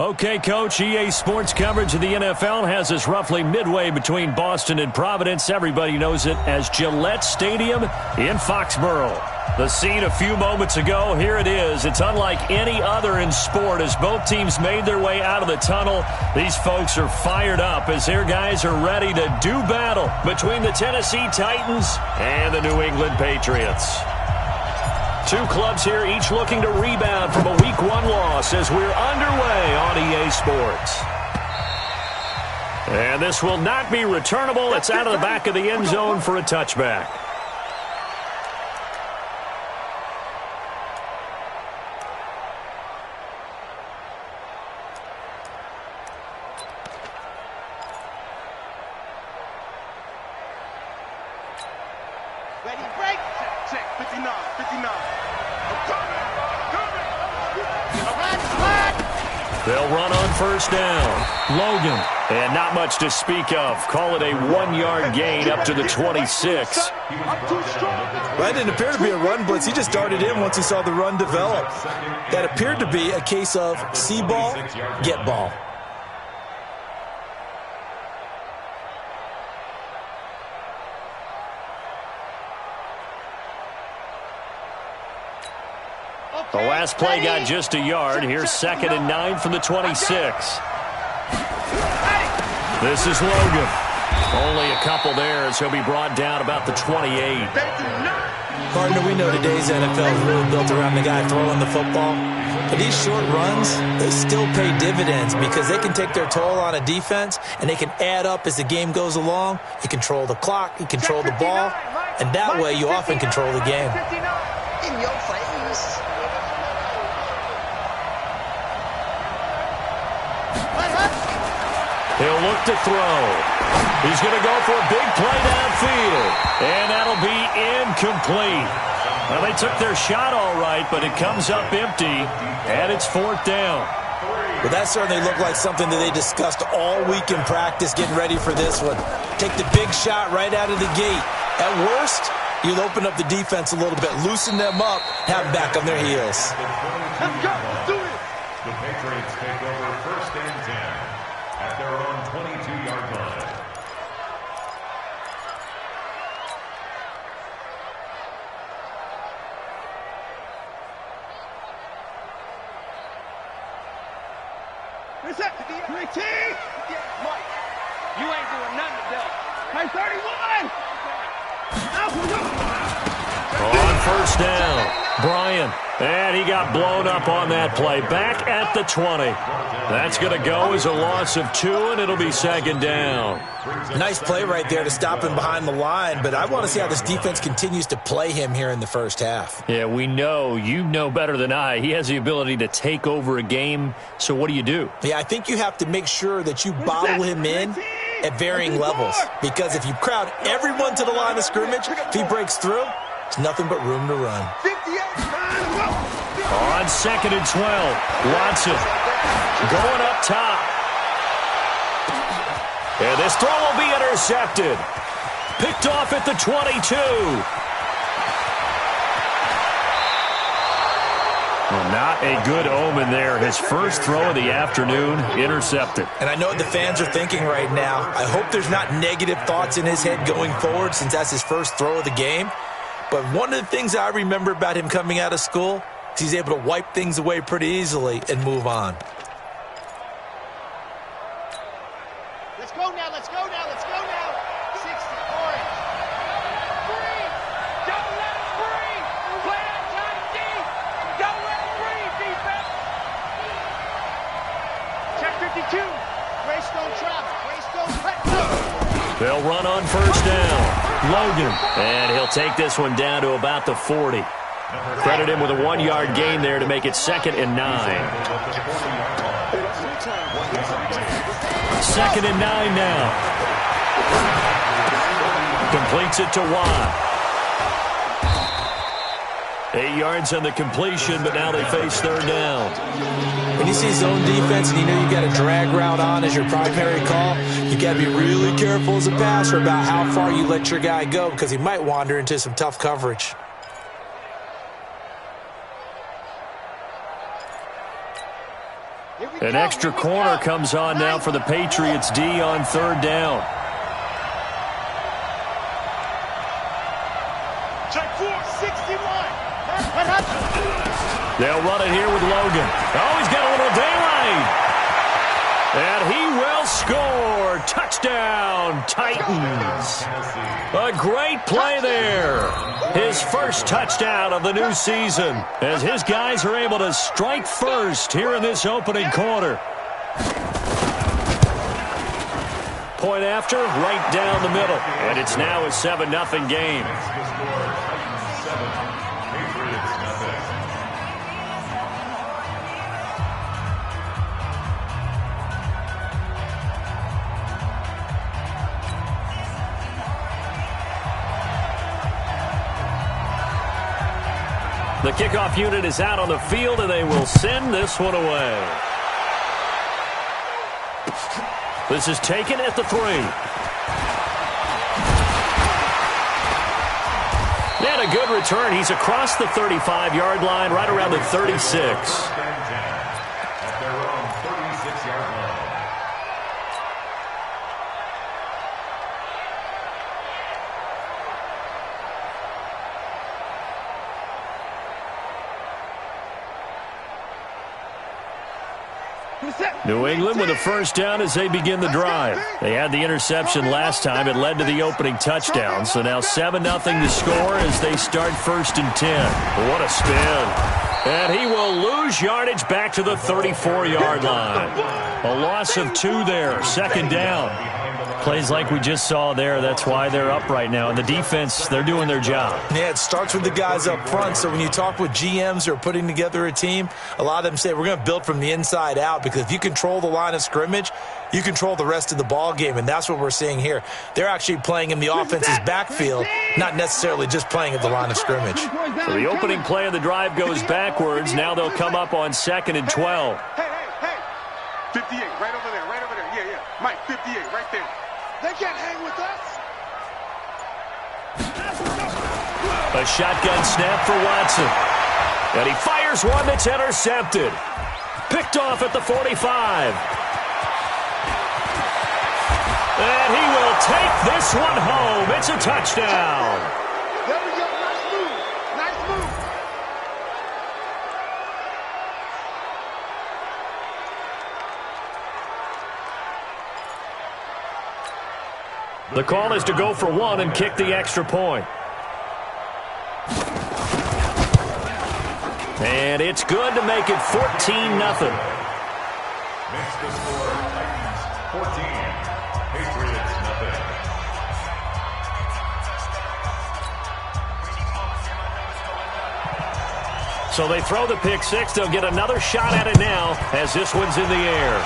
Okay, Coach, EA Sports coverage of the NFL has us roughly midway between Boston and Providence. Everybody knows it as Gillette Stadium in Foxborough. The scene a few moments ago, here it is. It's unlike any other in sport as both teams made their way out of the tunnel. These folks are fired up as their guys are ready to do battle between the Tennessee Titans and the New England Patriots. Two clubs here, each looking to rebound from a Week 1 loss as we're underway on EA Sports. And this will not be returnable. It's out of the back of the end zone for a touchback. Ready, break. Check, 59, 59. They'll run on first down. Logan. And not much to speak of. Call it a 1-yard gain up to the 26. That didn't appear to be a run blitz. He just darted in once he saw the run develop. That appeared to be a case of see ball, get ball. The last play got just a yard. Here's 2nd and 9 from the 26. This is Logan. Only a couple there as he'll be brought down about the 28. Partner, we know today's NFL is really built around the guy throwing the football. But these short runs, they still pay dividends because they can take their toll on a defense and they can add up as the game goes along. You control the clock, you control the ball, and that way you often control the game. In your face. He'll look to throw. He's going to go for a big play downfield. And that'll be incomplete. Well, they took their shot all right, but it comes up empty, and it's 4th down. Well, that certainly looked like something that they discussed all week in practice getting ready for this one. Take the big shot right out of the gate. At worst, you'll open up the defense a little bit, loosen them up, have them back on their heels. Let's go. Let's do it. The Patriots take over 1st and 10 at their own 22-yard line. Reset. Ricky. Mike, you ain't doing nothing today. Hey, 31. On first down, Brian. And he got blown up on that play. Back at the 20. That's going to go as a loss of 2, and it'll be 2nd down. Nice play right there to stop him behind the line, but I want to see how this defense continues to play him here in the first half. Yeah, we know. You know better than I. He has the ability to take over a game, so what do? Yeah, I think you have to make sure that you bottle him in at varying levels, because if you crowd everyone to the line of scrimmage, if he breaks through, it's nothing but room to run. On 2nd and 12, Watson going up top. And this throw will be intercepted. Picked off at the 22. Well, not a good omen there. His first throw of the afternoon, intercepted. And I know what the fans are thinking right now. I hope there's not negative thoughts in his head going forward since that's his first throw of the game. But one of the things I remember about him coming out of school is he's able to wipe things away pretty easily and move on. Let's go now. Let's go now. Let's go now. 60, orange. Free. Don't let it free. Play outside deep. Don't let it free, defense. Check 52. Greystone travel. Greystone cut. They'll run on first down. Logan. And he'll take this one down to about the 40. Credit him with a 1-yard gain there to make it 2nd and 9. 2nd and 9 now. Completes it to Watt. 8 yards on the completion, but now they face 3rd down. When you see zone defense and you know you've got a drag route on as your primary call, you got to be really careful as a passer about how far you let your guy go because he might wander into some tough coverage. An extra corner comes on now for the Patriots D on third down. Check 461. They'll run it here with Logan. Oh, he's got a little daylight. And he will score. Touchdown, Titans. A great play there. His first touchdown of the new season as his guys are able to strike first here in this opening quarter. Point after, right down the middle. And it's now a 7-0 game. The kickoff unit is out on the field, and they will send this one away. This is taken at the 3. And a good return. He's across the 35-yard line, right around the 36. At their own 36-yard line. New England with a first down as they begin the drive. They had the interception last time. It led to the opening touchdown. So now 7-0 to score as they start 1st and 10. What a spin. And he will lose yardage back to the 34-yard line. A loss of 2 there. 2nd down. Plays like we just saw there. That's why they're up right now. And the defense, they're doing their job. Yeah, it starts with the guys up front. So when you talk with GMs who are putting together a team, a lot of them say we're going to build from the inside out, because if you control the line of scrimmage, you control the rest of the ball game, and that's what we're seeing here. They're actually playing in the offense's backfield, not necessarily just playing at the line of scrimmage. So the opening play of the drive goes backwards. Now they'll come up on 2nd and 12. Hey. 58, right over there. Yeah. Mike, 58, right there. They can't hang with us. A shotgun snap for Watson. And he fires one that's intercepted. Picked off at the 45. And he will take this one home. It's a touchdown. There we go. Nice move. The call is to go for 1 and kick the extra point. And it's good to make it 14-0. Makes the score Titans 14, Patriots nothing. So they throw the pick 6. They'll get another shot at it now as this one's in the air.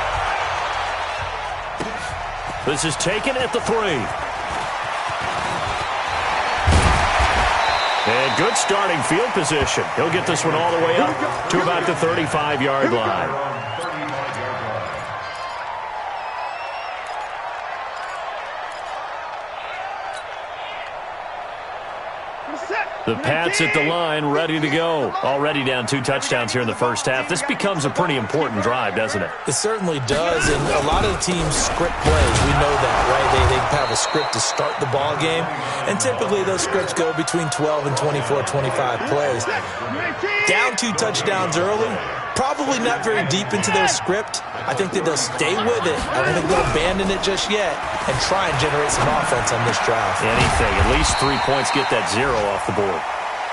This is taken at the 3. And good starting field position. He'll get this one all the way up to about the 35-yard line. The Pats at the line, ready to go. Already down 2 touchdowns here in the first half. This becomes a pretty important drive, doesn't it? It certainly does, and a lot of the teams script plays. We know that, right? They have a script to start the ball game, and typically those scripts go between 12 and 24, 25 plays. Down 2 touchdowns early, probably not very deep into their script. I think that they'll stay with it. I don't think they'll abandon it just yet and try and generate some offense on this drive. Anything. At least 3 points, get that 0 off the board.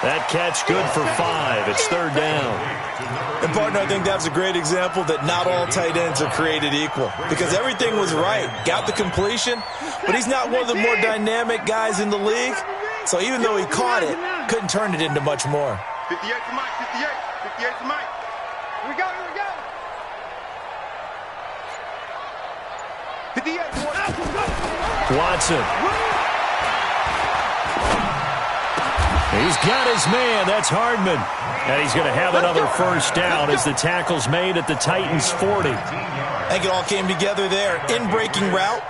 That catch good for 5. It's 3rd down. And, partner, I think that's a great example that not all tight ends are created equal, because everything was right. Got the completion, but he's not one of the more dynamic guys in the league. So even though he caught it, couldn't turn it into much more. 58 to Mike, 58 to Mike. Here we go. 58. Watson. He's got his man. That's Hardman. And he's going to have another first down as the tackle's made at the Titans' 40. I think it all came together there. In-breaking route.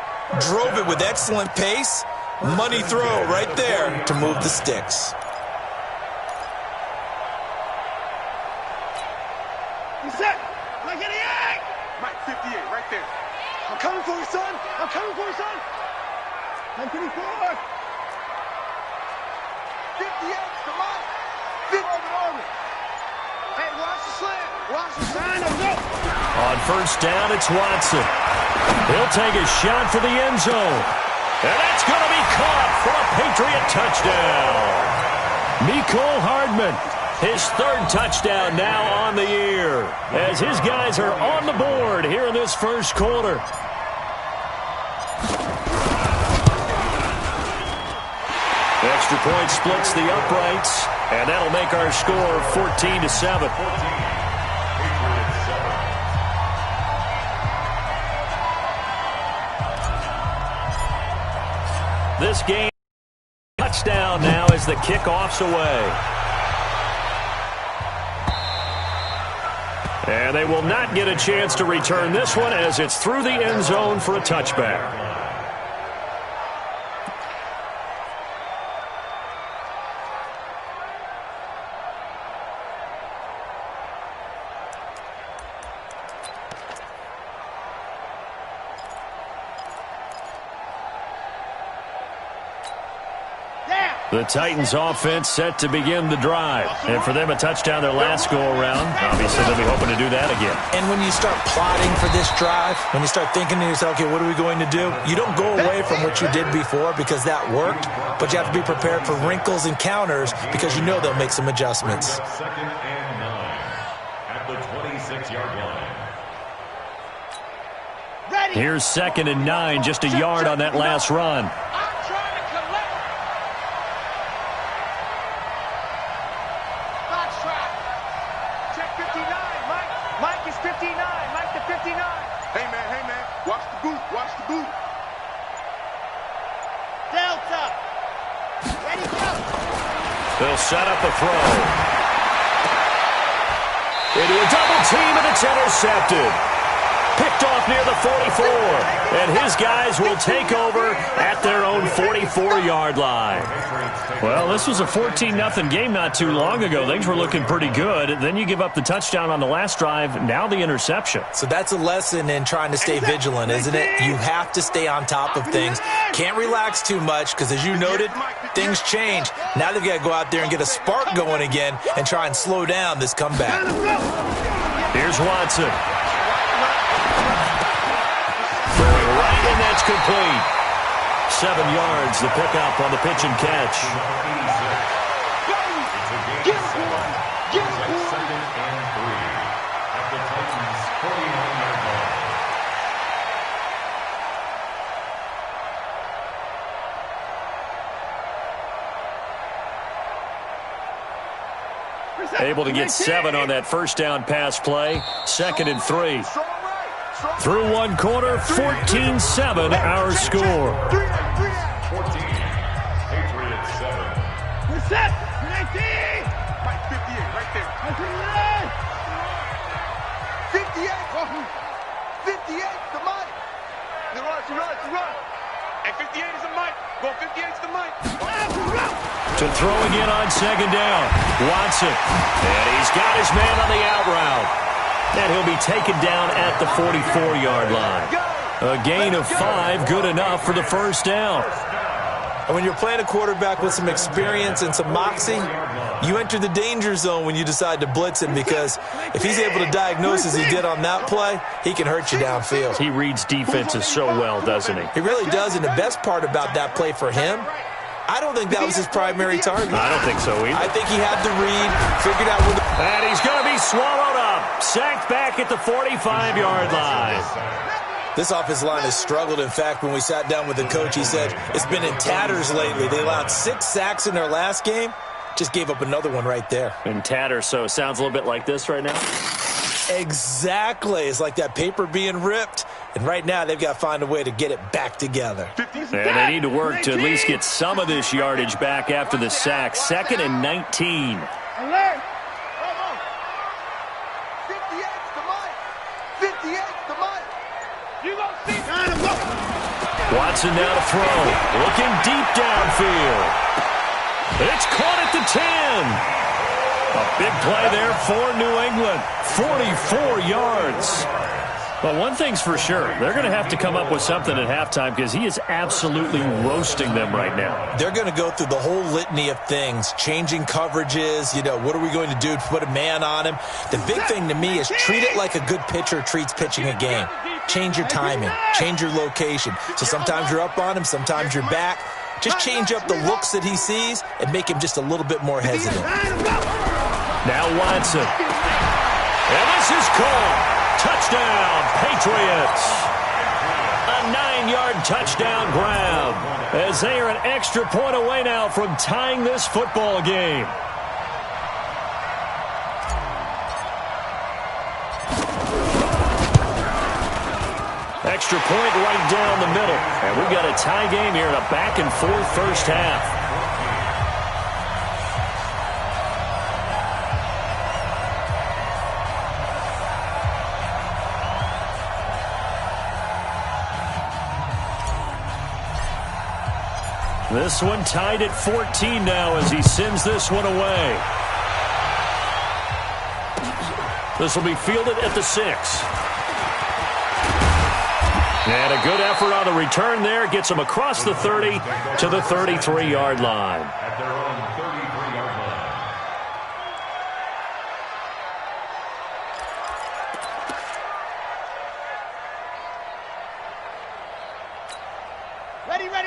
Drove it with excellent pace. Money throw right there to move the sticks. Mike, 58, right there. I'm coming for you, son. I'm coming for you, son. 10-24. 58 to Mike. 50 over. Hey, watch the slam. Watch the slam. Go. On first down, it's Watson. He'll take a shot for the end zone. And that's going to be caught for a Patriot touchdown. Mecole Hardman, his third touchdown now on the year, as his guys are on the board here in this first quarter. Extra point splits the uprights, and that'll make our score 14-7. This game, touchdown now as the kickoff's away. And they will not get a chance to return this one as it's through the end zone for a touchback. The Titans offense set to begin the drive. And for them, a touchdown their last go-around. Obviously, they'll be hoping to do that again. And when you start plotting for this drive, when you start thinking to yourself, okay, what are we going to do? You don't go away from what you did before because that worked, but you have to be prepared for wrinkles and counters because you know they'll make some adjustments. Second and 9 at the 26-yard line. Here's second and 9, just a yard on that last run. They'll set up a throw. Into a double team, and it's intercepted. Picked off near the 44. And his guys will take over at their own 44-yard line. Well, this was a 14-0 game not too long ago. Things were looking pretty good. Then you give up the touchdown on the last drive. Now the interception. So that's a lesson in trying to stay vigilant, isn't it? You have to stay on top of things. Can't relax too much because, as you noted, things change. Now they've got to go out there and get a spark going again and try and slow down this comeback. Here's Watson. Throwing right, and that's complete. 7 yards, the pickup on the pitch and catch. Second and 3 at the Titans' 49-yard line. Able to get 7 on that first down pass play. Second and 3. Through one quarter, 14-7 our score. 14, Patriots 7. We're set. 19. Mike, 58, right there. 58. 58 to Mike. You run. And 58 is a Mike. Go 58 to Mike. To throw again on second down. Watson. And he's got his man on the out route. And he'll be taken down at the 44-yard line. A gain of 5, good enough for the first down. And when you're playing a quarterback with some experience and some moxie, you enter the danger zone when you decide to blitz him because if he's able to diagnose as he did on that play, he can hurt you downfield. He reads defenses so well, doesn't he? He really does, and the best part about that play for him, I don't think that was his primary target. I don't think so either. I think he had the read, figured out where the... And he's going to be swallowed up. Sacked back at the 45-yard line. This offensive line has struggled. In fact, when we sat down with the coach, he said it's been in tatters lately. They allowed 6 sacks in their last game. Just gave up another one right there. In tatters, so it sounds a little bit like this right now. Exactly. It's like that paper being ripped. And right now, they've got to find a way to get it back together. And they need to work to at least get some of this yardage back after the sack. Second and 19. Alert! 58 to Mike. 58 to Mike. You gonna see? Watson now to throw. Looking deep downfield. It's caught at the 10. A big play there for New England. 44 yards. Well, one thing's for sure. They're going to have to come up with something at halftime because he is absolutely roasting them right now. They're going to go through the whole litany of things, changing coverages, what are we going to do to put a man on him? The big thing to me is treat it like a good pitcher treats pitching a game. Change your timing, change your location. So sometimes you're up on him, sometimes you're back. Just change up the looks that he sees and make him just a little bit more hesitant. Now Watson. And this is called. Touchdown, Patriots. A 9-yard touchdown grab as they are an extra point away now from tying this football game. Extra point right down the middle. And we've got a tie game here in a back-and-forth first half. This one tied at 14 now as he sends this one away. This will be fielded at the 6. And a good effort on the return there. Gets him across the 30 to the 33-yard line. At their own 33-yard line.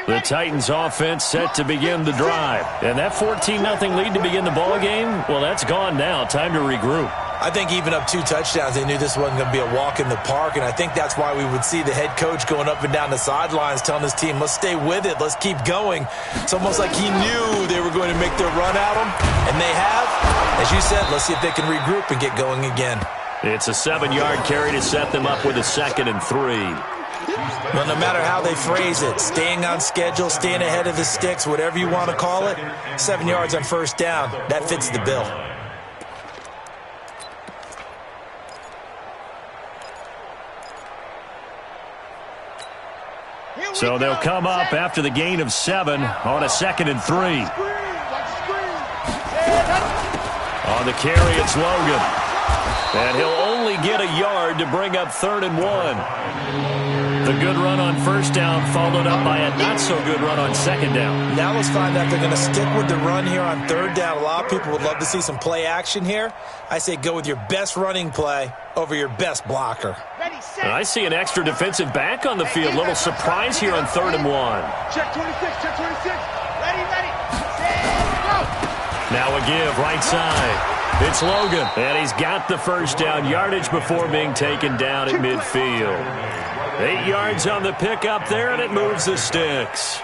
The Titans offense set to begin the drive. And that 14-0 lead to begin the ball game, well, that's gone now. Time to regroup. I think even up 2 touchdowns, they knew this wasn't going to be a walk in the park, and I think that's why we would see the head coach going up and down the sidelines telling his team, let's stay with it, let's keep going. It's almost like he knew they were going to make their run at him, and they have. As you said, let's see if they can regroup and get going again. It's a 7-yard carry to set them up with a 2nd and 3. Well, no matter how they phrase it, staying on schedule, staying ahead of the sticks, whatever you want to call it, 7 yards on first down, that fits the bill. So they'll come up after the gain of 7 on a 2nd and 3. On the carry, it's Logan. And he'll only get a yard to bring up 3rd and 1. The good run on first down followed up by a not-so-good run on 2nd down. Now let's find out if they're going to stick with the run here on 3rd down. A lot of people would love to see some play action here. I say go with your best running play over your best blocker. And I see an extra defensive back on the field. Little surprise here on 3rd and 1. Check 26, check 26. Ready, set, go. Now a give right side. It's Logan, and he's got the first down yardage before being taken down at midfield. 8 yards on the pickup there, and it moves the sticks.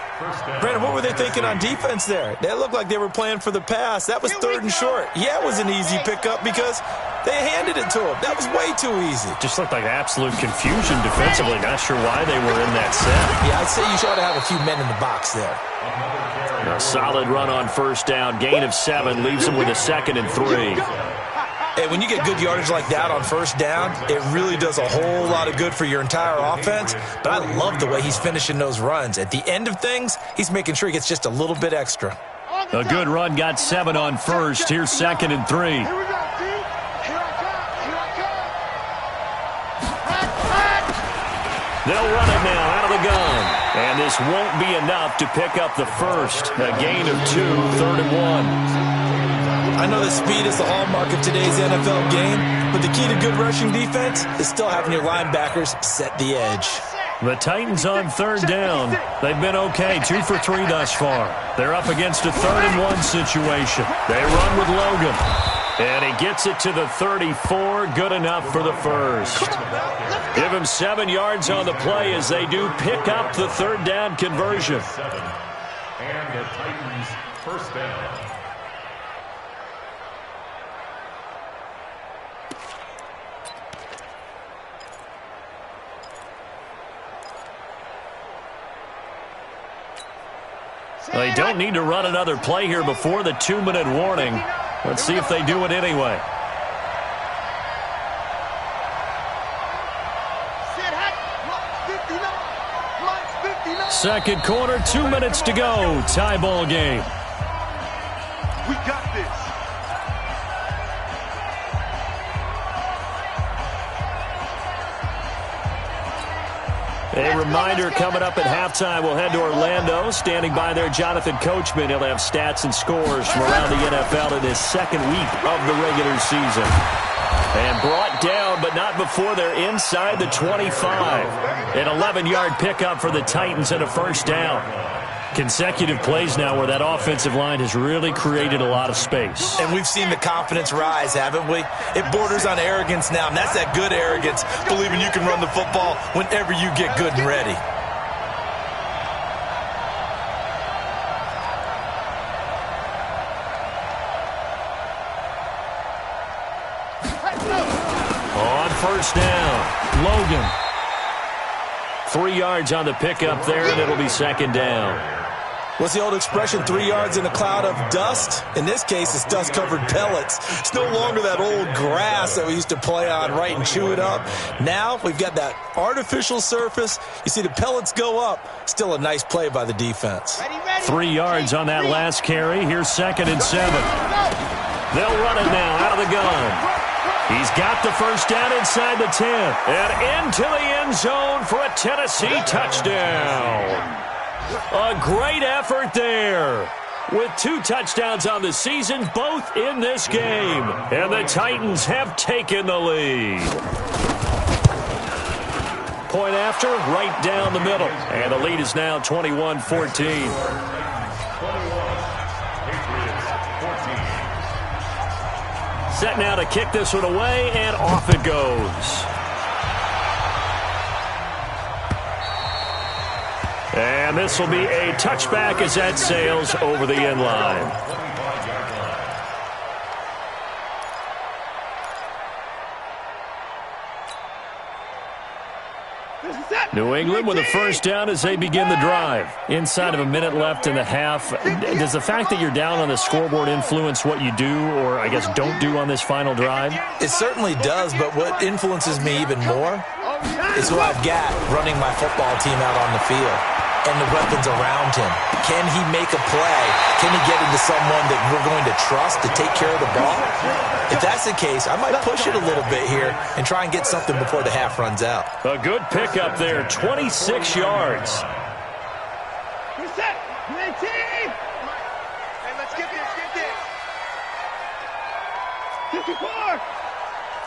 Brandon, what were they thinking on defense there? They looked like they were playing for the pass. That was 3rd and short. Yeah, it was an easy pickup because they handed it to him. That was way too easy. Just looked like absolute confusion defensively. Not sure why they were in that set. Yeah, I'd say you should have a few men in the box there. A solid run on first down. Gain of 7 leaves him with a 2nd and 3. Hey, when you get good yardage like that on first down, it really does a whole lot of good for your entire offense. But I love the way he's finishing those runs. At the end of things, he's making sure he gets just a little bit extra. A good run got 7 on first. Here's 2nd and 3. Here we go, D. Here I come. They'll run it now out of the gun. And this won't be enough to pick up the first. A gain of 2, 3rd and 1. I know that speed is the hallmark of today's NFL game, but the key to good rushing defense is still having your linebackers set the edge. The Titans on 3rd down. They've been okay, 2 for 3 thus far. They're up against a 3rd and 1 situation. They run with Logan. And he gets it to the 34, good enough for the first. Give him 7 yards on the play as they do pick up the 3rd down conversion. And the Titans first down. They don't need to run another play here before the 2-minute warning. Let's see if they do it anyway. Second quarter, 2 minutes to go. Tie ball game. We got this. A reminder coming up at halftime, we'll head to Orlando. Standing by there, Jonathan Coachman. He'll have stats and scores from around the NFL in his second week of the regular season. And brought down, but not before they're inside the 25. An 11-yard pickup for the Titans and a first down. Consecutive plays now where that offensive line has really created a lot of space. And we've seen the confidence rise, haven't we? It borders on arrogance now, and that's that good arrogance, believing you can run the football whenever you get good and ready. On first down, Logan. 3 yards on the pickup there, and it'll be second down. What's the old expression, 3 yards in a cloud of dust? In this case, it's dust-covered pellets. It's no longer that old grass that we used to play on, right, and chew it up. Now we've got that artificial surface. You see the pellets go up. Still a nice play by the defense. 3 yards on that last carry. Here's 2nd and 7. They'll run it now out of the gun. He's got the first down inside the 10. And into the end zone for a Tennessee touchdown. A great effort there. With 2 touchdowns on the season, both in this game. And the Titans have taken the lead. Point after, right down the middle. And the lead is now 21-14. Set now to kick this one away, and off it goes. And this will be a touchback as that sails over the end line. New England with a first down as they begin the drive. Inside of a minute left in the half. Does the fact that you're down on the scoreboard influence what you do, or I guess don't do on this final drive? It certainly does, but what influences me even more is who I've got running my football team out on the field and the weapons around him. Can he make a play? Can he get into someone that we're going to trust to take care of the ball? If that's the case, I might push it a little bit here and try and get something before the half runs out. A good pickup there, 26 yards. Reset! Hey, let's get this, get this. 54!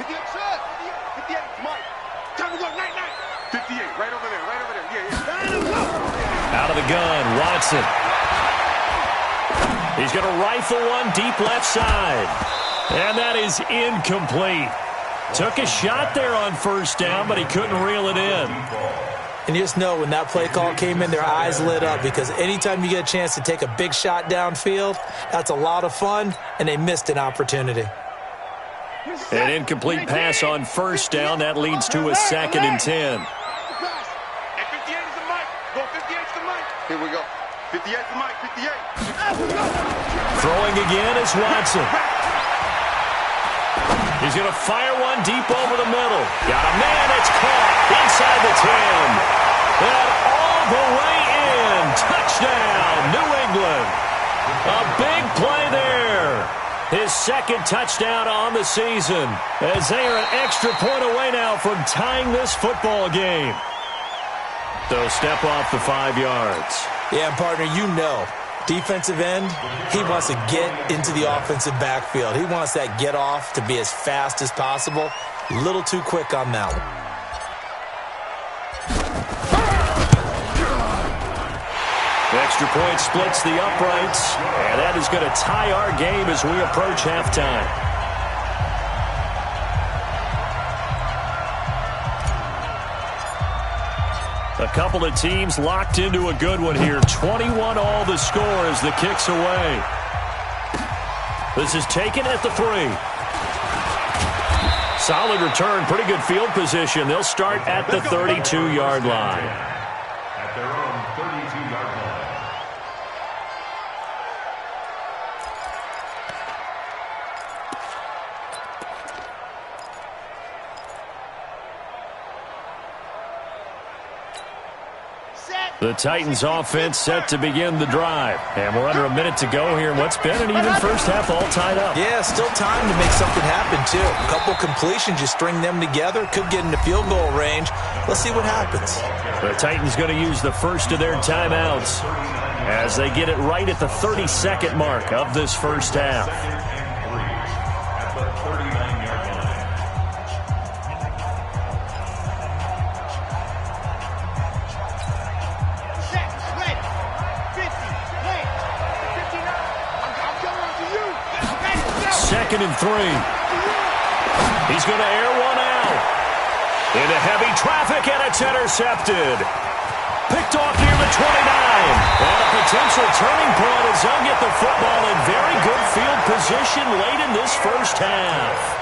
58 shot! 58, Mike. Time to go, night. 58, right over there, yeah. Out of the gun, Watson. He's going to rifle one deep left side. And that is incomplete. Took a shot there on first down, but he couldn't reel it in. And you just know when that play call came in, their eyes lit up, because anytime you get a chance to take a big shot downfield, that's a lot of fun, and they missed an opportunity. An incomplete pass on first down. That leads to a 2nd and 10. Here we go. 58 for Mike, 58. Throwing again is Watson. He's going to fire one deep over the middle. Got a man, it's caught inside the 10. And all the way in. Touchdown, New England. A big play there. His 2nd touchdown on the season, as they are an extra point away now from tying this football game. They'll step off the 5 yards. Yeah, partner, you know, defensive end, he wants to get into the offensive backfield. He wants that get off to be as fast as possible. A little too quick on that one. Extra point splits the uprights, and that is going to tie our game as we approach halftime. A couple of teams locked into a good one here. 21 all the score as the kick's away. This is taken at the 3. Solid return, pretty good field position. They'll start at the 32-yard line. At their own 32-yard line. Set! The Titans offense set to begin the drive. And we're under a minute to go here in what's been an even first half, all tied up. Yeah, still time to make something happen, too. A couple completions, you string them together, could get into field goal range. Let's see what happens. The Titans going to use the first of their timeouts as they get it right at the 32nd mark of this first half. Second and 3. He's going to air one out. Into heavy traffic, and it's intercepted. Picked off near the 29. And a potential turning point as they'll get the football in very good field position late in this first half.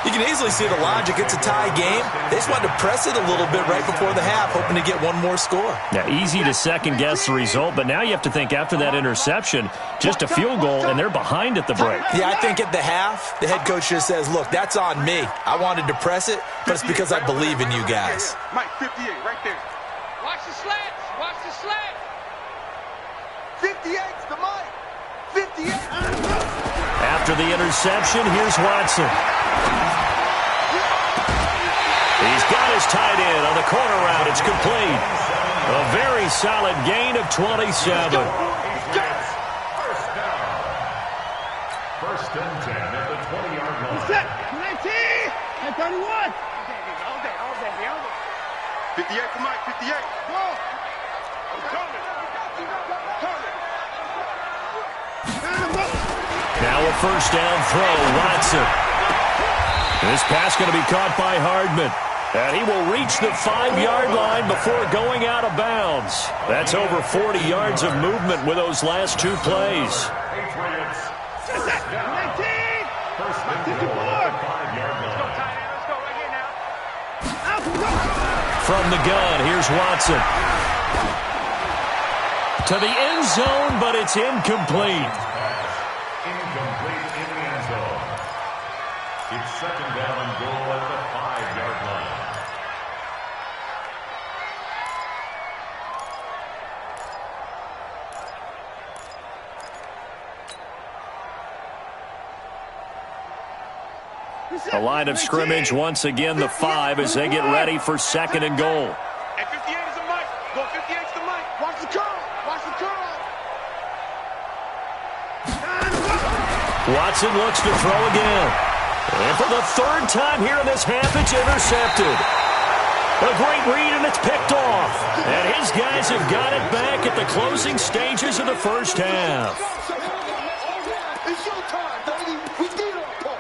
You can easily see the logic. It's a tie game. They just wanted to press it a little bit right before the half, hoping to get one more score. Now, easy to second-guess the result, but now you have to think after that interception, just a field goal, and they're behind at the break. Yeah, I think at the half, the head coach just says, look, that's on me. I wanted to press it, but it's because I believe in you guys. Mike, 58, right there. Watch the slants. Watch the slants. 58's the Mike. 58. After the interception, here's Watson. He's got his tight end on the corner route. It's complete. A very solid gain of 27. First down. First and 10 at the 20-yard line. Set. 19. And 31. All day. 58 to Mike. 58. Go. I'm coming. Now a first down throw, Watson. This pass going to be caught by Hardman. And he will reach the 5-yard line before going out of bounds. That's over 40 yards of movement with those last two plays. Patriots. First down. 19. First and 10 at the 5-yard line. Let's go right here now. From the gun, here's Watson. To the end zone, but it's incomplete. Incomplete in the end zone. It's second down and goal at the 5-yard line. A line of scrimmage, once again the 5 as they get ready for second and goal. And 58 is the Mike. Go 58's the Mike. Watch the curl. Watch the curl. Watson looks to throw again. And for the third time here in this half, it's intercepted. A great read, and it's picked off. And his guys have got it back at the closing stages of the first half. It's your time, baby. We did our part.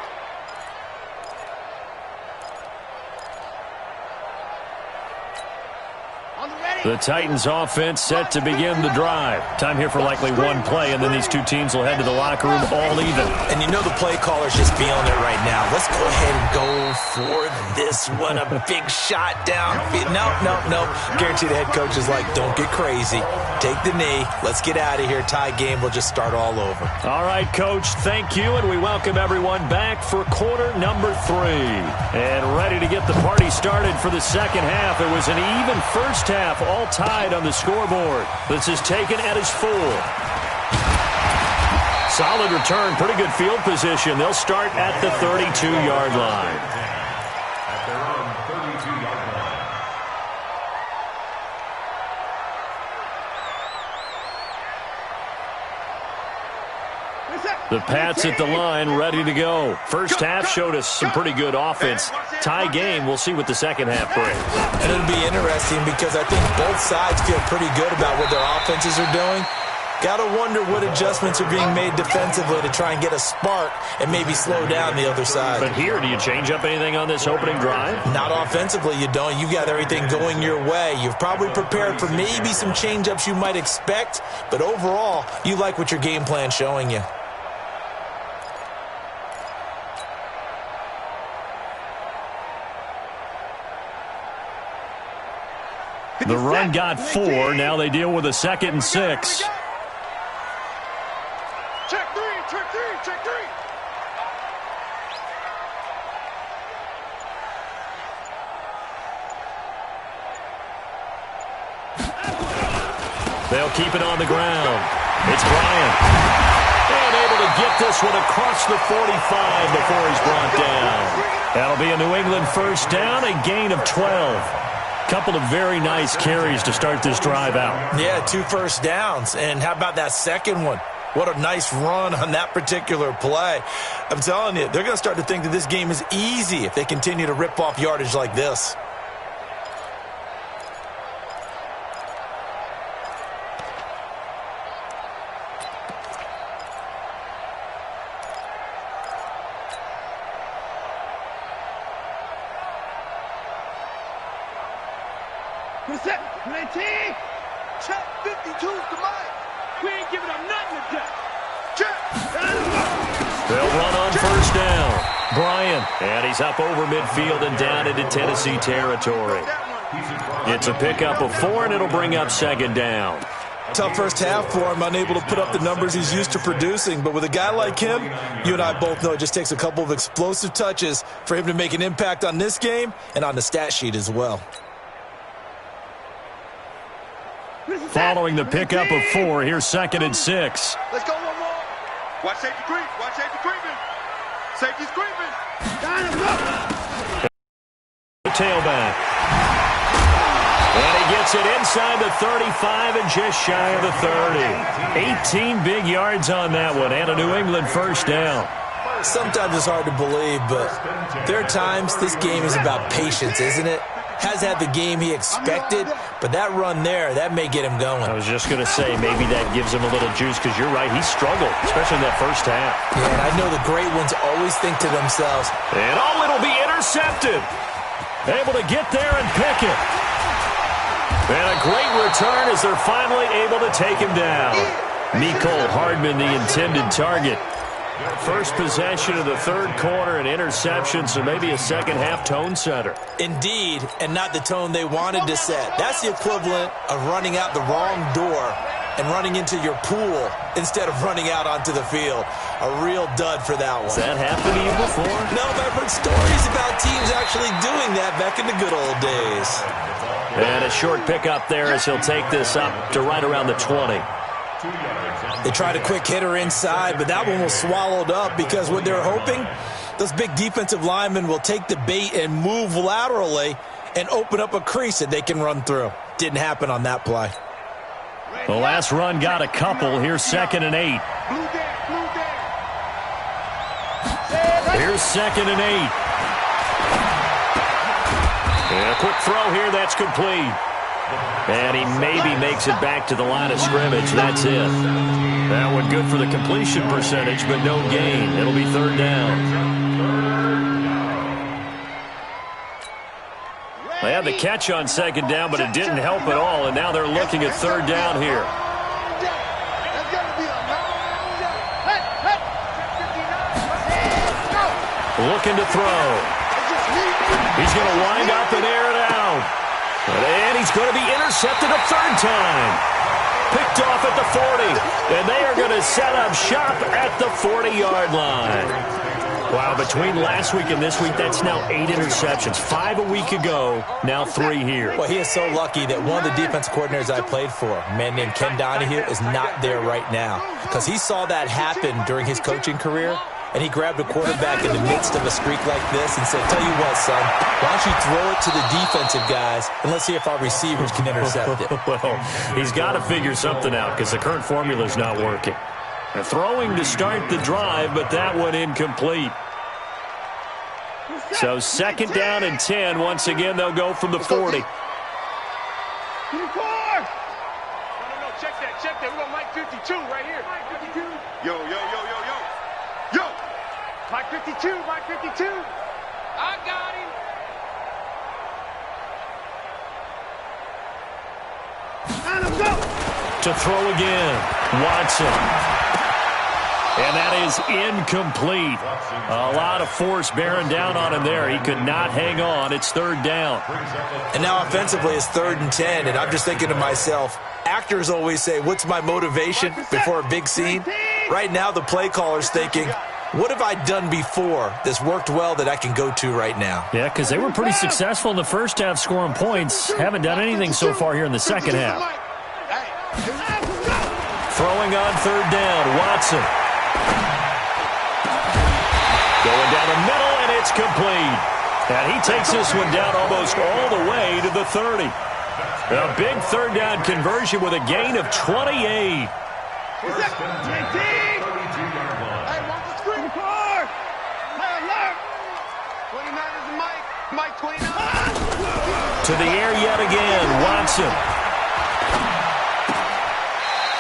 The Titans offense set to begin the drive. Time here for likely one play, and then these two teams will head to the locker room all even. And you know the play caller's just feeling it right now. Let's go ahead and go for this one. A big shot down. No. Guarantee the head coach is like, don't get crazy. Take the knee. Let's get out of here. Tie game. We'll just start all over. All right, Coach, thank you, and we welcome everyone back for quarter number 3. And ready to get the party started for the second half. It was an even first half, all tied on the scoreboard. This is taken at his full. Solid return, pretty good field position. They'll start at the 32-yard line. At their own 32-yard line. The Pats at the line, ready to go. First half showed us some pretty good offense. Tie game, we'll see what the second half brings. And it'll be interesting because I think both sides feel pretty good about what their offenses are doing. Got to wonder what adjustments are being made defensively to try and get a spark and maybe slow down the other side. But here, do you change up anything on this opening drive? Not offensively, you don't. You've got everything going your way. You've probably prepared for maybe some change-ups you might expect, but overall, you like what your game plan's showing you. The run got 4. Now they deal with a 2nd and 6. Check three. They'll keep it on the ground. It's Bryant. And able to get this one across the 45 before he's brought down. That'll be a New England first down, a gain of 12. Couple of very nice carries to start this drive out. Yeah, 2 first downs. And how about that second one? What a nice run on that particular play. I'm telling you, they're going to start to think that this game is easy if they continue to rip off yardage like this. Check 52's the mic. We ain't giving up nothing to get. They'll run on first down. Bryant, and he's up over midfield and down into Tennessee territory. It's a pickup of 4, and it'll bring up second down. Tough first half for him, unable to put up the numbers he's used to producing. But with a guy like him, you and I both know it just takes a couple of explosive touches for him to make an impact on this game and on the stat sheet as well. Following the pickup of 4, here's 2nd and 6. Let's go one more. Watch safety creep. Watch safety creeping. Safety's creeping. The tailback. And he gets it inside the 35 and just shy of the 30. 18 big yards on that one and a New England first down. Sometimes it's hard to believe, but there are times this game is about patience, isn't it? Has had the game he expected, but that run there, that may get him going. I was just going to say, maybe that gives him a little juice, because you're right, he struggled, especially in that first half. Yeah, and I know the great ones always think to themselves, and it'll be intercepted. Able to get there and pick it. And a great return as they're finally able to take him down. Mecole Hardman, the intended target. First possession of the third quarter, an interception, so maybe a second-half tone setter. Indeed, and not the tone they wanted to set. That's the equivalent of running out the wrong door and running into your pool instead of running out onto the field. A real dud for that one. Has that happened to you before? No, but I've heard stories about teams actually doing that back in the good old days. And a short pickup there as he'll take this up to right around the 20. They tried a quick hitter inside, but that one was swallowed up because what they're hoping, those big defensive linemen will take the bait and move laterally and open up a crease that they can run through. Didn't happen on that play. The last run got a couple. Here's 2nd and 8. Here's 2nd and 8. And a quick throw here, that's complete. And he maybe makes it back to the line of scrimmage. That's it. That one good for the completion percentage, but no gain. It'll be 3rd down. They had the catch on 2nd down, but it didn't help at all, and now they're looking at 3rd down here. Looking to throw. He's going to wind up and air it out. And he's going to be intercepted a 3rd time. Picked off at the 40. And they are going to set up shop at the 40-yard line. Wow, between last week and this week, that's now 8 interceptions. 5 a week ago, now 3 here. Well, he is so lucky that one of the defense coordinators I played for, a man named Ken Donahue, is not there right now. Because he saw that happen during his coaching career. And he grabbed a quarterback in the midst of a streak like this and said, tell you what, son, why don't you throw it to the defensive guys, and let's see if our receivers can intercept it. Well, he's got to figure something out because the current formula is not working. They're throwing to start the drive, but that one incomplete. So 2nd down and 10. Once again, they'll go from the 40. No, check that. We got Mike 52 right here. Mike 52. Yo. Mike 52. I got him. And let's go. To throw again. Watson. And that is incomplete. A lot of force bearing down on him there. He could not hang on. It's 3rd down. And now offensively it's 3rd and 10. And I'm just thinking to myself, actors always say, what's my motivation before a big scene? Right now the play caller's thinking, what have I done before that's worked well that I can go to right now? Yeah, because they were pretty successful in the first half scoring points. Haven't done anything so far here in the second half. Throwing on third down, Watson. Going down the middle, and it's complete. And he takes this one down almost all the way to the 30. A big third down conversion with a gain of 28. First and 10, 32-yard line. Hey, watch the screen. Hard. Hey, alert. 29 is the mic. Mike 29. To the air yet again, Watson.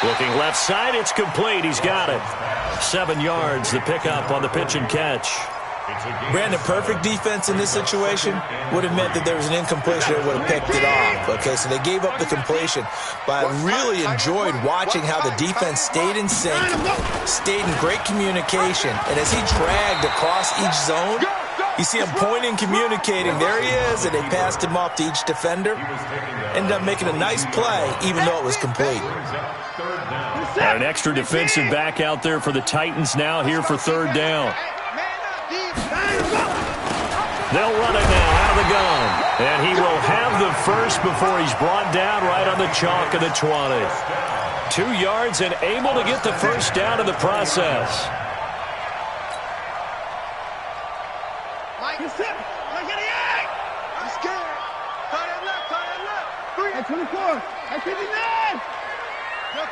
Looking left side, it's complete. He's got it. 7 yards, the pickup on the pitch and catch. Brandon, perfect defense in this situation would have meant that there was an incompletion that would have picked it off. Okay, so they gave up the completion. But I really enjoyed watching how the defense stayed in sync, stayed in great communication. And as he dragged across each zone, you see him pointing, communicating. There he is, and they passed him off to each defender. Ended up making a nice play, even though it was complete. And an extra defensive back out there for the Titans now here for third down. They'll run it now out of the gun. And he will have the first before he's brought down right on the chalk of the 20. 2 yards and able to get the first down in the process. Mike, you're set. Look at the egg. I'm scared. Tie that left. Tie that left. 3 at 24. At 59. Go.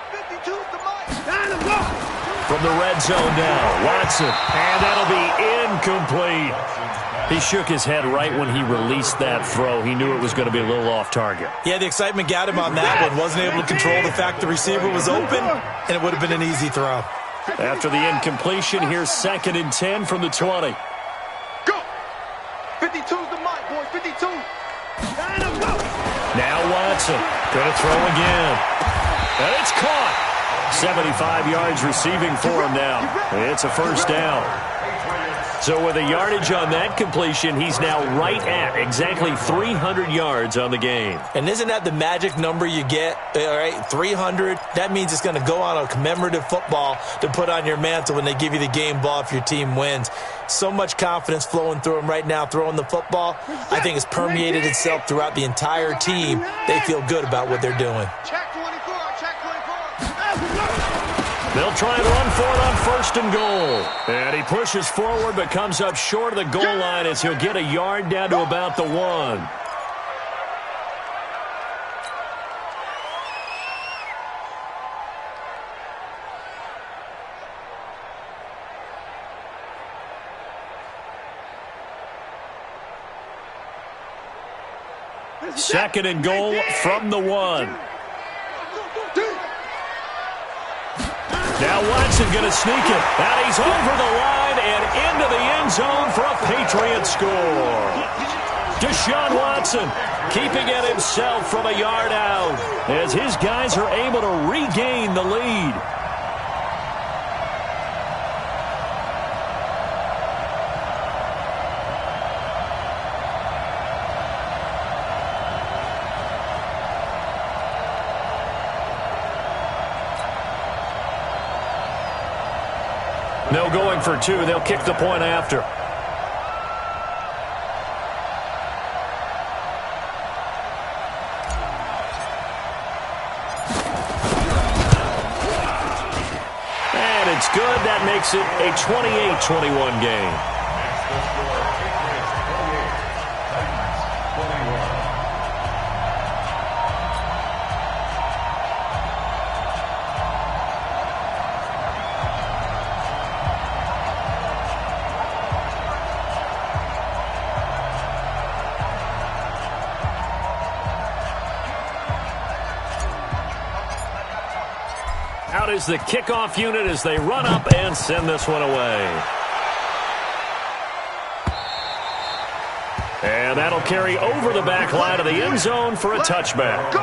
52's the mic. Down him, go. From the red zone now, Watson. And that'll be incomplete. He shook his head right when he released that throw. He knew it was going to be a little off target. Yeah, the excitement got him on that one. Wasn't able to control the fact the receiver was open, and it would have been an easy throw. After the incompletion, here's 2nd and 10 from the 20. Go. 52's the mic, boys. 52. Now Watson. Going to throw again. And it's caught. 75 yards receiving for him now. It's a first down. So with the yardage on that completion, he's now right at exactly 300 yards on the game. And isn't that the magic number you get? All right, 300. That means it's going to go on a commemorative football to put on your mantle when they give you the game ball if your team wins. So much confidence flowing through him right now, throwing the football. I think it's permeated itself throughout the entire team. They feel good about what they're doing. Check 24. Check 24. They'll try and run for it on 1st and goal. And he pushes forward but comes up short of the goal line as he'll get a yard down to about the 1. Second and goal from the 1. Now Watson going to sneak it. And he's over the line and into the end zone for a Patriot score. Deshaun Watson keeping it himself from a yard out as his guys are able to regain the lead. No going for 2. They'll kick the point after. And it's good. That makes it a 28-21 game. Out is the kickoff unit as they run up and send this one away. And that'll carry over the back line of the end zone for a touchback.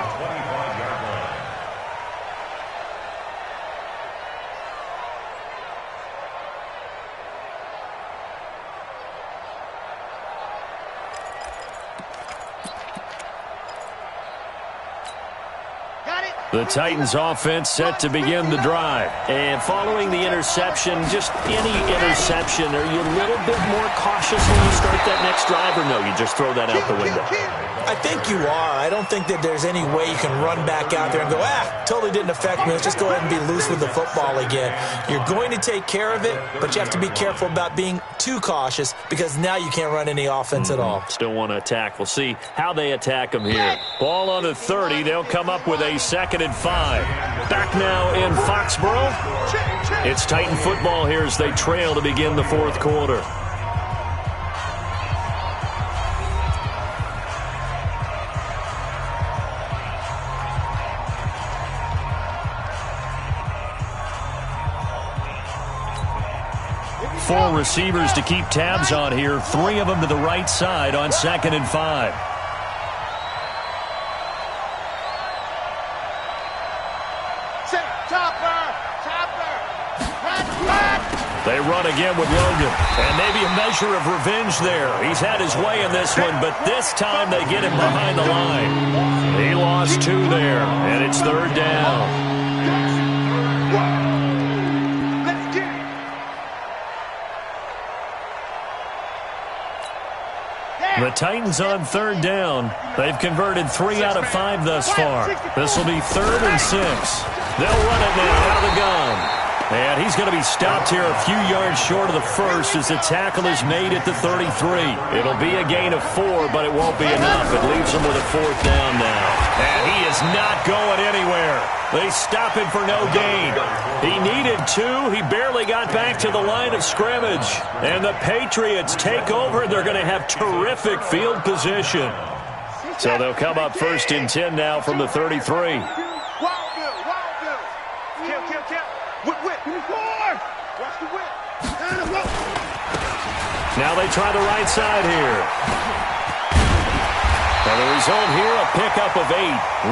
The Titans offense set to begin the drive. And following the interception, just any interception, are you a little bit more cautious when you start that next drive, or no, you just throw that out the window? I think you are. I don't think that there's any way you can run back out there and go, totally didn't affect me. Let's just go ahead and be loose with the football again. You're going to take care of it, but you have to be careful about being too cautious because now you can't run any offense at all. Still want to attack. We'll see how they attack them here. Ball on the 30. They'll come up with a 2nd and 5. Back now in Foxborough. It's Titan football here as they trail to begin the 4th quarter. Four receivers to keep tabs on here. 3 of them to the right side on 2nd and 5. They run again with Logan. And maybe a measure of revenge there. He's had his way in this one, but this time they get him behind the line. He lost 2 there, and it's 3rd down. The Titans on 3rd down. They've converted 3 out of 5 thus far. This will be 3rd and 6. They'll run it now out of the gun. And he's going to be stopped here a few yards short of the first as the tackle is made at the 33. It'll be a gain of 4, but it won't be enough. It leaves him with a 4th down now. And he is not going anywhere. They stop him for no gain. He needed 2. He barely got back to the line of scrimmage. And the Patriots take over. They're going to have terrific field position. So they'll come up 1st and 10 now from the 33. Now they try the right side here. And the result here, a pickup of 8.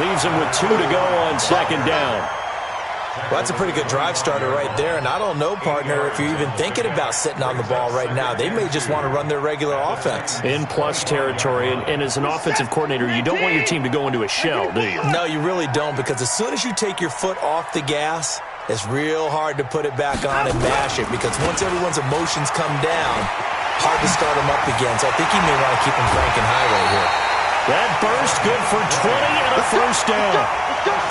Leaves him with 2 to go on 2nd down. Well, that's a pretty good drive starter right there. And I don't know, partner, if you're even thinking about sitting on the ball right now. They may just want to run their regular offense. In plus territory. And as an offensive coordinator, you don't want your team to go into a shell, do you? No, you really don't. Because as soon as you take your foot off the gas, it's real hard to put it back on and mash it. Because once everyone's emotions come down, hard to start them up again. So I think you may want to keep them cranking high right here. That burst good for 20 and a 1st down.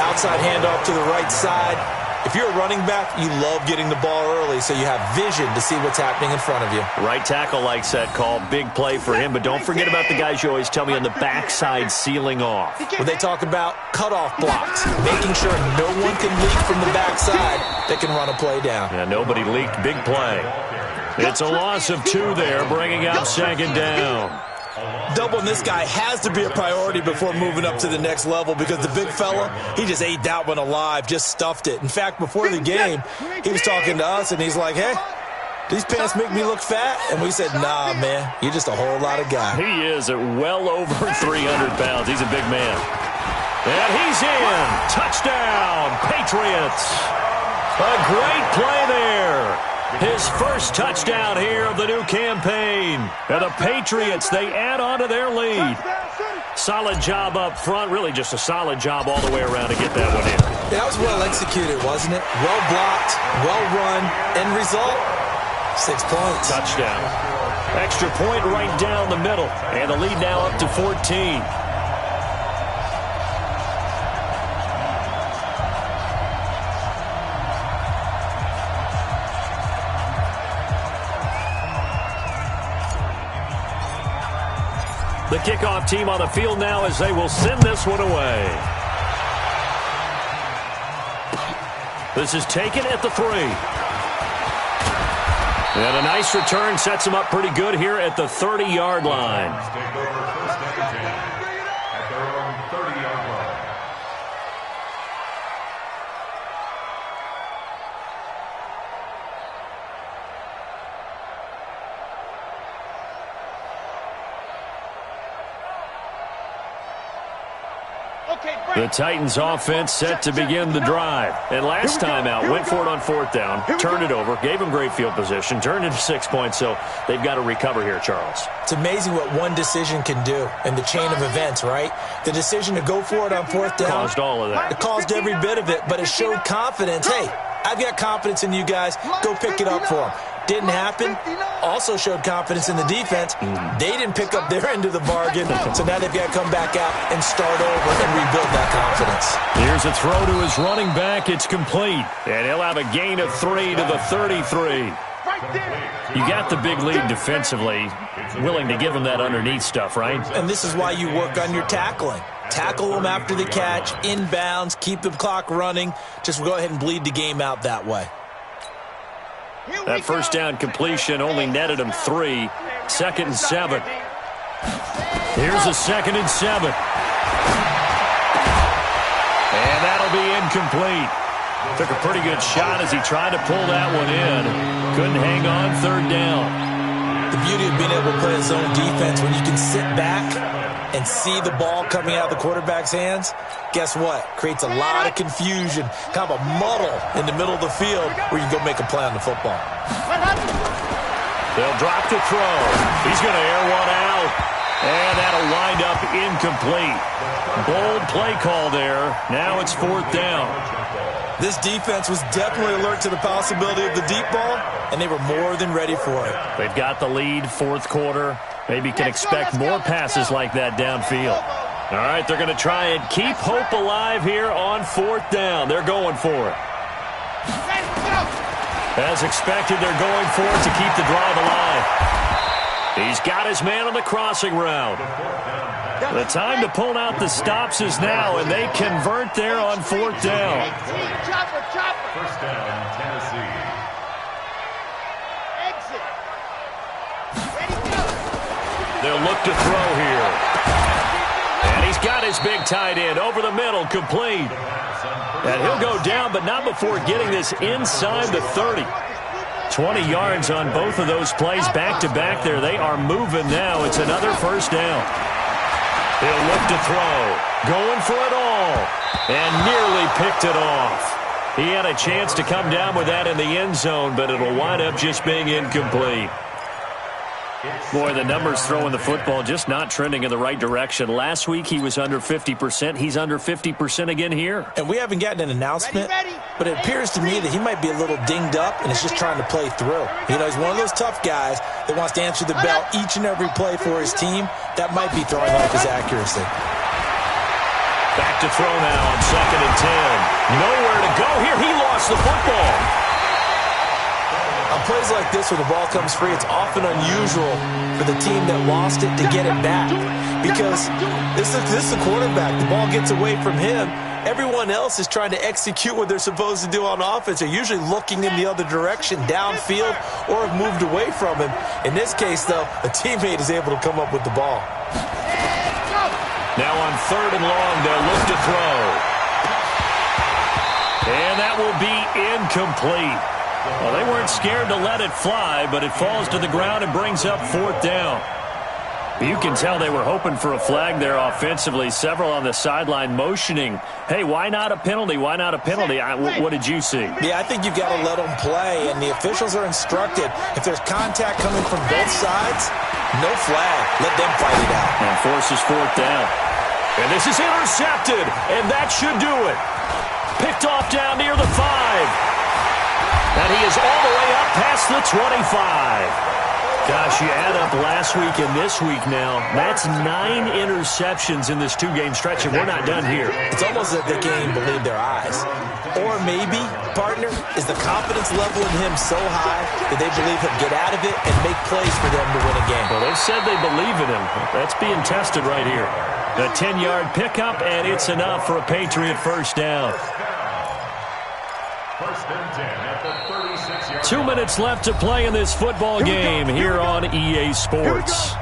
Outside handoff to the right side. If you're a running back, you love getting the ball early so you have vision to see what's happening in front of you. Right tackle likes that call. Big play for him. But don't forget about the guys you always tell me on the backside sealing off. When they talk about cutoff blocks, making sure no one can leak from the backside that can run a play down. Yeah, nobody leaked. Big play. It's a loss of 2 there, bringing up 2nd down. Doubling this guy has to be a priority before moving up to the next level because the big fella, he just ate that one alive, just stuffed it. In fact, before the game, he was talking to us, and he's like, hey, these pants make me look fat? And we said, nah, man, you're just a whole lot of guy. He is at well over 300 pounds. He's a big man. And he's in. Touchdown, Patriots. A great play there. His first touchdown here of the new campaign. And the Patriots, they add on to their lead. Solid job up front. Really just a solid job all the way around to get that one in. That was well executed, wasn't it? Well blocked, well run. End result, 6 points. Touchdown. Extra point right down the middle. And the lead now up to 14. The kickoff team on the field now as they will send this one away. This is taken at the 3. And a nice return sets them up pretty good here at the 30-yard line. Take over 1st and 10 at their own 30-yard line. The Titans offense set to begin the drive. And last time out, went for it on 4th down, turned it over, gave them great field position, turned into 6 points, so they've got to recover here, Charles. It's amazing what one decision can do in the chain of events, right? The decision to go for it on 4th down. Caused all of that. It caused every bit of it, but it showed confidence. Hey, I've got confidence in you guys. Go pick it up for them. Didn't happen. Also showed confidence in the defense. They didn't pick up their end of the bargain, so now they've got to come back out and start over and rebuild that confidence. Here's a throw to his running back. It's complete, and he'll have a gain of 3 to the 33. You got the big lead defensively, willing to give him that underneath stuff, right? And this is why you work on your tackling. Tackle them after the catch, inbounds, keep the clock running. Just go ahead and bleed the game out that way. That first down completion only netted him 3. 2nd and 7. Here's a 2nd and 7. And that'll be incomplete. Took a pretty good shot as he tried to pull that one in. Couldn't hang on 3rd down. The beauty of being able to play a zone defense when you can sit back and see the ball coming out of the quarterback's hands, guess what? Creates a lot of confusion, kind of a muddle in the middle of the field where you can go make a play on the football. They'll drop the throw. He's going to air one out, and that'll wind up incomplete. Bold play call there. Now it's 4th down. This defense was definitely alert to the possibility of the deep ball, and they were more than ready for it. They've got the lead, 4th quarter. Maybe can expect more passes like that downfield. All right, they're going to try and keep hope alive here on 4th down. They're going for it. As expected, they're going for it to keep the drive alive. He's got his man on the crossing route. The time to pull out the stops is now, and they convert there on 4th down. First down, Tennessee. They'll look to throw here. And he's got his big tight end over the middle, complete. And he'll go down, but not before getting this inside the 30. 20 yards on both of those plays back-to-back there. They are moving now. It's another first down. He'll look to throw. Going for it all. And nearly picked it off. He had a chance to come down with that in the end zone, but it'll wind up just being incomplete. Boy, the numbers throwing the football just not trending in the right direction. Last week he was under 50%. He's under 50% again here. And we haven't gotten an announcement, but it appears to me that he might be a little dinged up and is just trying to play through. You know, he's one of those tough guys that wants to answer the bell each and every play for his team. That might be throwing off his accuracy. Back to throw now on 2nd and 10. Nowhere to go here. He lost the football. On plays like this where the ball comes free, it's often unusual for the team that lost it to get it back. Because this is the quarterback. The ball gets away from him. Everyone else is trying to execute what they're supposed to do on offense. They're usually looking in the other direction, downfield, or have moved away from him. In this case, though, a teammate is able to come up with the ball. Now on 3rd and long, they'll look to throw. And that will be incomplete. Well, they weren't scared to let it fly, but it falls to the ground and brings up 4th down. You can tell they were hoping for a flag there offensively. Several on the sideline motioning, hey, why not a penalty? Why not a penalty? What did you see? Yeah, I think you've got to let them play, and the officials are instructed. If there's contact coming from both sides, no flag. Let them fight it out. And forces 4th down. And this is intercepted, and that should do it. Picked off down near the 5. And he is all the way up past the 25. Gosh, you add up last week and this week now, that's 9 interceptions in this 2-game stretch, and we're not done here. It's almost as if they can't even believe their eyes. Or maybe, partner, is the confidence level in him so high that they believe he'll get out of it and make plays for them to win a game. Well, they've said they believe in him. That's being tested right here. A 10-yard pickup, and it's enough for a Patriot first down. First and 10 at the 36-yard 2 minutes left to play in this football game here on EA Sports.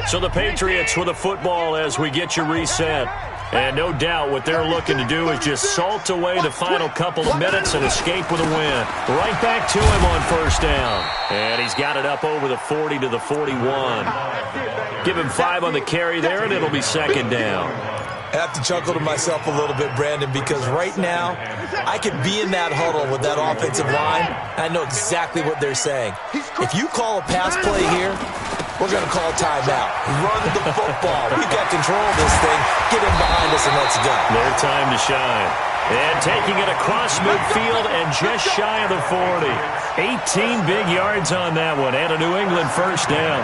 So the Patriots with the football as we get you reset. And no doubt what they're looking to do is just salt away the final couple of minutes and escape with a win. Right back to him on first down. And he's got it up over the 40 to the 41. Give him 5 on the carry there, and it'll be 2nd down. I have to chuckle to myself a little bit, Brandon, because right now I could be in that huddle with that offensive line, and I know exactly what they're saying. If you call a pass play here, we're going to call timeout. Run the football. We've got control of this thing. Get him behind us and let's go. Their time to shine. And taking it across midfield and just shy of the 40. 18 big yards on that one and a New England first down.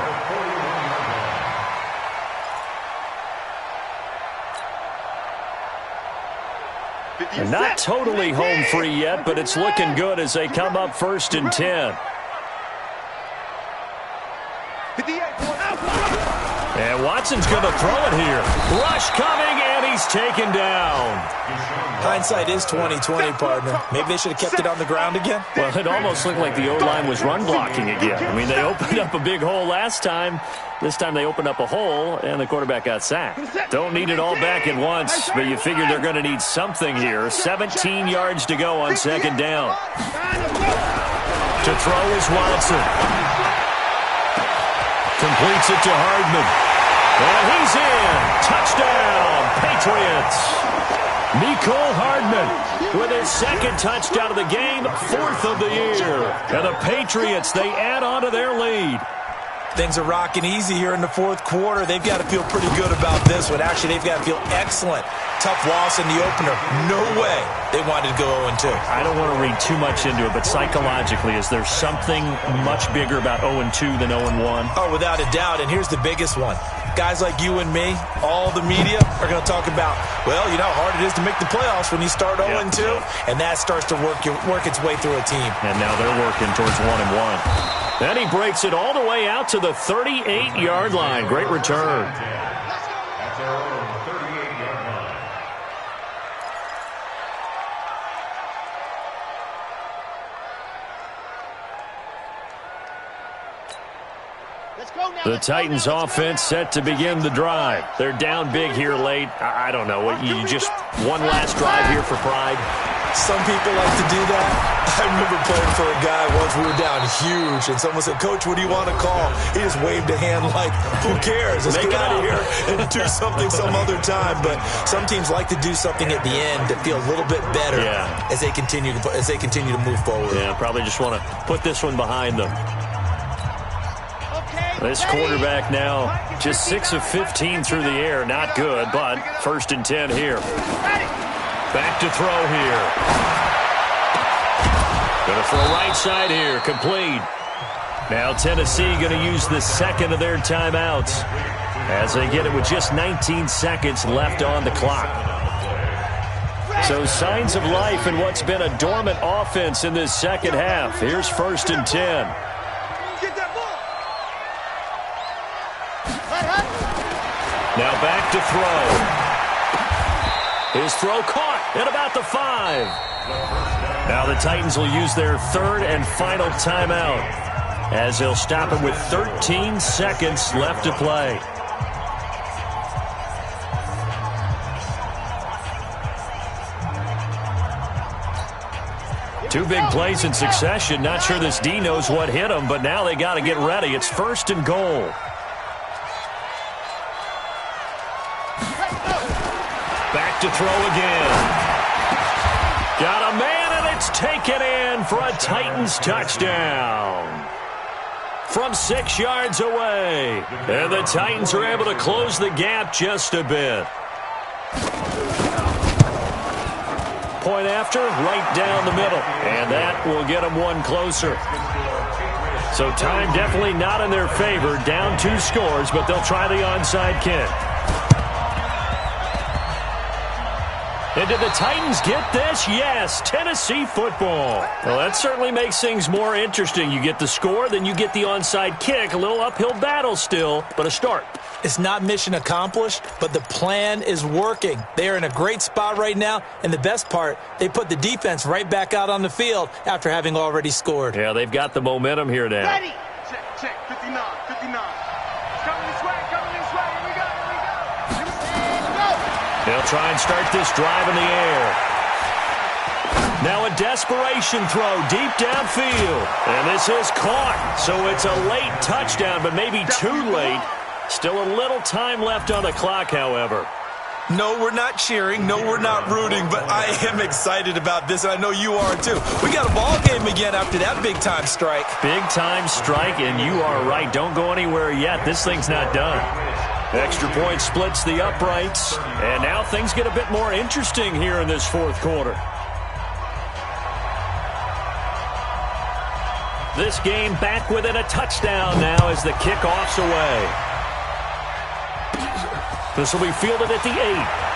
And not totally home free yet, but it's looking good as they come up 1st and 10. And Watson's going to throw it here. Rush coming, and he's taken down. Hindsight is 20/20, partner. Maybe they should have kept it on the ground again. Well, it almost looked like the O-line was run blocking again. I mean, they opened up a big hole last time. This time they opened up a hole, and the quarterback got sacked. Don't need it all back at once, but you figure they're going to need something here. 17 yards to go on 2nd down. To throw is Watson. Completes it to Hardman. And he's in. Touchdown, Patriots. Nicole Hardman with his 2nd touchdown of the game, 4th of the year. And the Patriots, they add on to their lead. Things are rocking easy here in the 4th quarter. They've got to feel pretty good about this one. Actually, they've got to feel excellent. Tough loss in the opener. No way they wanted to go 0-2. I don't want to read too much into it, but psychologically, is there something much bigger about 0-2 than 0-1? Oh, without a doubt, and here's the biggest one. Guys like you and me, all the media are going to talk about, well, you know how hard it is to make the playoffs when you start 0-2, and that starts to work its way through a team. And now they're working towards 1-1. Then he breaks it all the way out to the 38-yard line. Great return. That's our own 38-yard line. The Titans offense set to begin the drive. They're down big here late. I don't know. You just one last drive here for pride? Some people like to do that. I remember playing for a guy once. We were down huge, and someone said, "Coach, what do you want to call?" He just waved a hand like, who cares? Let's get out of here and do something some other time. But some teams like to do something at the end to feel a little bit better as they continue to move forward. Yeah, probably just want to put this one behind them. This quarterback now just 6 of 15 through the air. Not good, but 1st and 10 here. Back to throw here. Going to throw right side here. Complete. Now Tennessee going to use the 2nd of their timeouts as they get it with just 19 seconds left on the clock. So signs of life in what's been a dormant offense in this 2nd half. Here's 1st and 10. Now back to throw. His throw caught at about the 5. Now the Titans will use their 3rd and final timeout as they'll stop it with 13 seconds left to play. Two big plays in succession. Not sure this D knows what hit him, but now they got to get ready. It's 1st and goal. Back to throw again. Got a man, and it's taken in for a Titans touchdown. From 6 yards away. And the Titans are able to close the gap just a bit. Point after, right down the middle. And that will get them one closer. So time definitely not in their favor. Down 2 scores, but they'll try the onside kick. And did the Titans get this? Yes, Tennessee football. Well, that certainly makes things more interesting. You get the score, then you get the onside kick. A little uphill battle still, but a start. It's not mission accomplished, but the plan is working. They are in a great spot right now, and the best part, they put the defense right back out on the field after having already scored. Yeah, they've got the momentum here now. Ready. Check, 59, 59. Coming this way, here we go, They'll try and start this drive in the air. Now a desperation throw deep downfield. And this is caught. So it's a late touchdown, but maybe too late. Still a little time left on the clock, however. No, we're not cheering. No, we're not rooting. But I am excited about this, and I know you are too. We got a ball game again after that big-time strike. Big-time strike, and you are right. Don't go anywhere yet. This thing's not done. Extra point splits the uprights, and now things get a bit more interesting here in this fourth quarter. This game back within a touchdown now as the kickoff's away. This will be fielded at the 8.